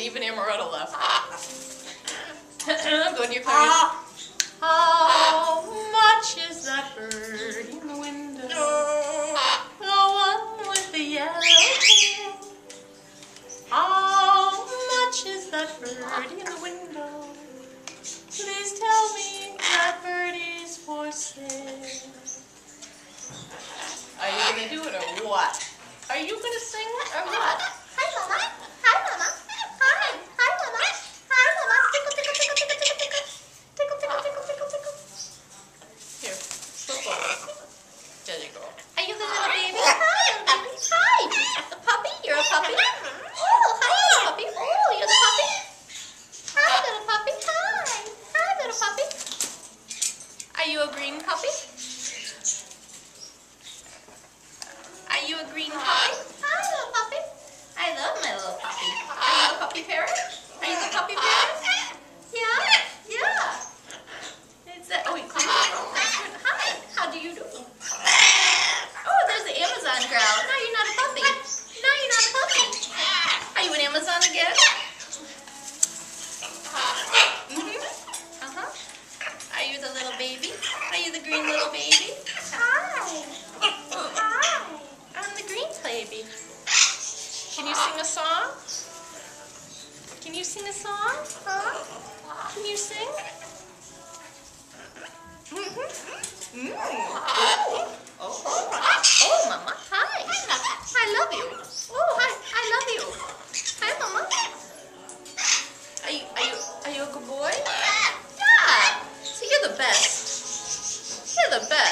even Amaretto left. Go to your parrot. How much is that bird in the window? The one with the yellow tail. How much is that bird in the window? Please tell me that bird is for sale. Are you gonna do it or what? Are you gonna sing or what? Hi, Mama. Hi, Mama. Hi. Hi, Mama. Hi, Mama. Tickle, tickle, tickle, tickle, tickle, tickle. Tickle, tickle, tickle, tickle, tickle. Here, flip over. There you go. Are you the little baby? Hi, little baby. Hi. The puppy? You're a puppy? Oh, hi, little puppy. Oh, you're the puppy? Hi, little puppy. Hi. Hi, little puppy. Are you a green puppy? Are you a green puppy? Hi, little puppy. I love my little puppy. Are you a puppy parrot? Are you the puppy parrot? Yeah? Yeah. It's that. Oh, wait. Hi. How do you do? Oh, there's the Amazon growl. No, you're not a puppy. No, you're not a puppy. Are you an Amazon again? Are you the little baby? Are you the green little baby? Hi. Hi. I'm the green baby. Can you sing a song? Can you sing a song? Huh? Can you sing? Oh, Mama. Hi. I love you. Oh, hi. I love you. Hi, Mama. Are you a good boy? Yeah. So you're the best. You're the best.